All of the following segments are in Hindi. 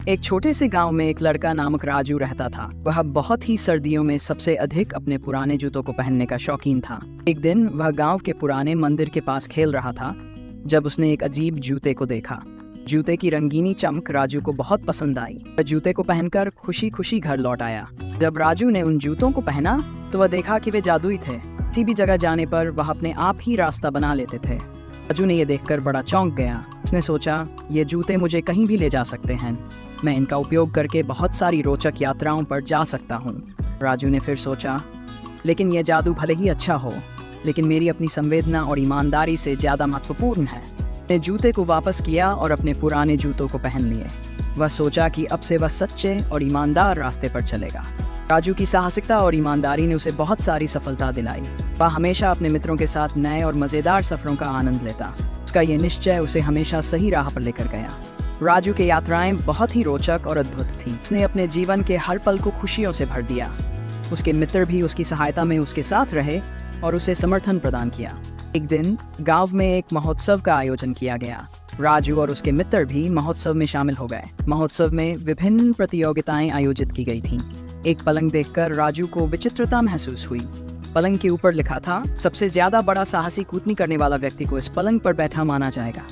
एक छोटे से गांव में एक लड़का नामक राजू रहता था। वह बहुत ही सर्दियों में सबसे अधिक अपने पुराने जूतों को पहनने का शौकीन था। एक दिन वह गांव के पुराने मंदिर के पास खेल रहा था जब उसने एक अजीब जूते को देखा। जूते की रंगीनी चमक राजू को बहुत पसंद आई। वह जूते को पहनकर खुशी खुशी घर लौट आया। जब राजू ने उन जूतों को पहना तो वह देखा कि वे जादुई थे। किसी भी जगह जाने पर वह अपने आप ही रास्ता बना लेते थे। राजू ने यह देखकर बड़ा चौंक गया। उसने सोचा, ये जूते मुझे कहीं भी ले जा सकते हैं। मैं इनका उपयोग करके बहुत सारी रोचक यात्राओं पर जा सकता हूँ। राजू ने फिर सोचा, लेकिन यह जादू भले ही अच्छा हो, लेकिन मेरी अपनी संवेदना और ईमानदारी से ज़्यादा महत्वपूर्ण है। उसने जूते को वापस किया और अपने पुराने जूतों को पहन लिए। वह सोचा कि अब से वह सच्चे और ईमानदार रास्ते पर चलेगा। राजू की साहसिकता और ईमानदारी ने उसे बहुत सारी सफलता दिलाई। वह हमेशा अपने मित्रों के साथ नए और मज़ेदार सफ़रों का आनंद लेता। उसका यह निश्चय उसे हमेशा सही राह पर लेकर गया। राजू की यात्राएं बहुत ही रोचक और अद्भुत थीं। उसने अपने जीवन के हर पल को खुशियों से भर दिया। उसके मित्र भी उसकी सहायता में उसके साथ रहे और उसे समर्थन प्रदान किया। एक दिन गांव में एक महोत्सव का आयोजन किया गया। राजू और उसके मित्र भी महोत्सव में शामिल हो गए। महोत्सव में विभिन्न प्रतियोगिताएं आयोजित की गई थीं। एक पलंग देखकर राजू को विचित्रता महसूस हुई। पलंग के ऊपर लिखा था, सबसे ज्यादा बड़ा साहसी कूदनी करने वाला व्यक्ति को इस पलंग पर बैठा माना जाएगा।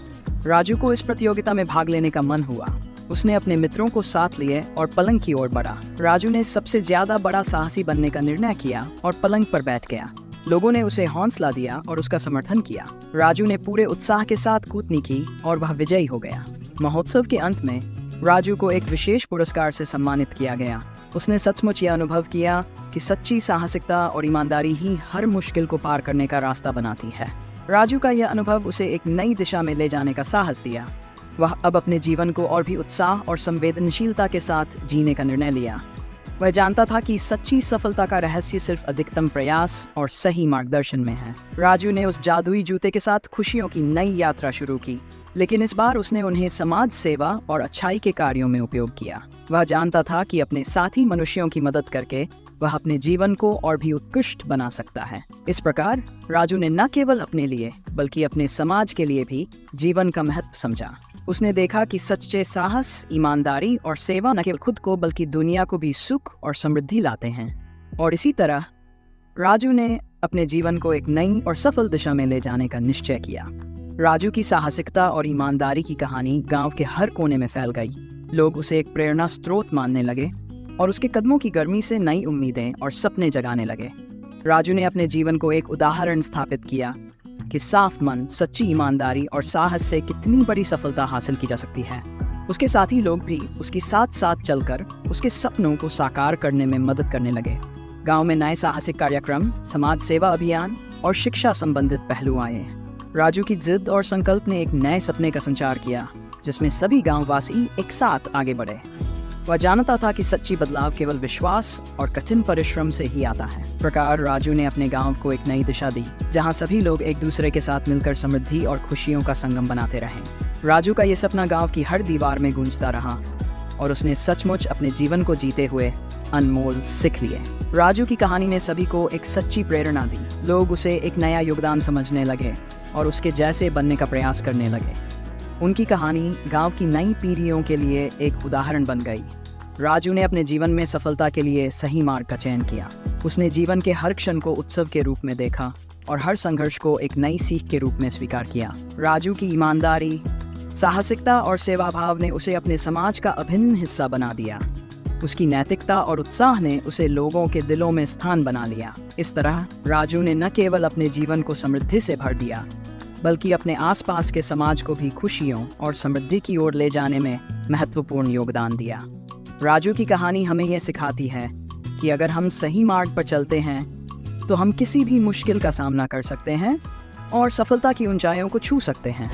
राजू को इस प्रतियोगिता में भाग लेने का मन हुआ। उसने अपने मित्रों को साथ लिए और पलंग की ओर बढ़ा। राजू ने सबसे ज्यादा बड़ा साहसी बनने का निर्णय किया और पलंग पर बैठ गया। लोगों ने उसे हौसला दिया और उसका समर्थन किया। राजू ने पूरे उत्साह के साथ कूदनी की और वह विजयी हो गया। महोत्सव के अंत में राजू को एक विशेष पुरस्कार से सम्मानित किया गया। उसने सचमुच यह अनुभव किया कि सच्ची साहसिकता और ईमानदारी ही हर मुश्किल को पार करने का रास्ता बनाती है। राजू का यह अनुभव उसे एक नई दिशा में ले जाने का साहस दिया। वह अब अपने जीवन को और भी उत्साह और संवेदनशीलता के साथ जीने का निर्णय लिया। वह जानता था कि सच्ची सफलता का रहस्य सिर्फ अधिकतम प्रयास और सही मार्गदर्शन में है। राजू ने उस जादुई जूते के साथ खुशियों की नई यात्रा शुरू की, लेकिन इस बार उसने उन्हें समाज सेवा और अच्छाई के कार्यों में उपयोग किया। वह जानता था कि अपने साथी मनुष्यों की मदद करके वह अपने जीवन को और भी उत्कृष्ट बना सकता है। इस प्रकार राजू ने न केवल अपने लिए बल्कि अपने समाज के लिए भी जीवन का महत्व समझा। उसने देखा कि सच्चे साहस, ईमानदारी और सेवा न केवल खुद को बल्कि दुनिया को भी सुख और समृद्धि लाते हैं। और इसी तरह राजू ने अपने जीवन को एक नई और सफल दिशा में ले जाने का निश्चय किया। राजू की साहसिकता और ईमानदारी की कहानी गांव के हर कोने में फैल गई। लोग उसे एक प्रेरणा स्रोत मानने लगे और उसके कदमों की गर्मी से नई उम्मीदें और सपने जगाने लगे। राजू ने अपने जीवन को एक उदाहरण स्थापित किया कि साफ मन, सच्ची ईमानदारी और साहस से कितनी बड़ी सफलता हासिल की जा सकती है। उसके साथी लोग भी उसके साथ साथ चलकर उसके सपनों को साकार करने में मदद करने लगे। गांव में नए साहसिक कार्यक्रम, समाज सेवा अभियान और शिक्षा संबंधित पहलू आए। राजू की जिद और संकल्प ने एक नए सपने का संचार किया जिसमें सभी गांववासी एक साथ आगे बढ़े। वह जानता था कि सच्ची बदलाव केवल विश्वास और कठिन परिश्रम से ही आता है। इस प्रकार राजू ने अपने गांव को एक नई दिशा दी जहां सभी लोग एक दूसरे के साथ मिलकर समृद्धि और खुशियों का संगम बनाते रहें। राजू का ये सपना गांव की हर दीवार में गूंजता रहा और उसने सचमुच अपने जीवन को जीते हुए अनमोल सीख लिए। राजू की कहानी ने सभी को एक सच्ची प्रेरणा दी। लोग उसे एक नया योगदान समझने लगे और उसके जैसे बनने का प्रयास करने लगे। उनकी कहानी गांव की नई पीढ़ियों के लिए एक उदाहरण बन गई। राजू ने अपने जीवन में सफलता के लिए सही मार्ग का चयन किया। उसने जीवन के हर क्षण को उत्सव के रूप में देखा और हर संघर्ष को एक नई सीख के रूप में स्वीकार किया। राजू की ईमानदारी, साहसिकता और सेवा भाव ने उसे अपने समाज का अभिन्न हिस्सा बना दिया। उसकी नैतिकता और उत्साह ने उसे लोगों के दिलों में स्थान बना लिया। इस तरह राजू ने न केवल अपने जीवन को समृद्धि से भर दिया बल्कि अपने आसपास के समाज को भी खुशियों और समृद्धि की ओर ले जाने में महत्वपूर्ण योगदान दिया। राजू की कहानी हमें यह सिखाती है कि अगर हम सही मार्ग पर चलते हैं तो हम किसी भी मुश्किल का सामना कर सकते हैं और सफलता की ऊंचाइयों को छू सकते हैं।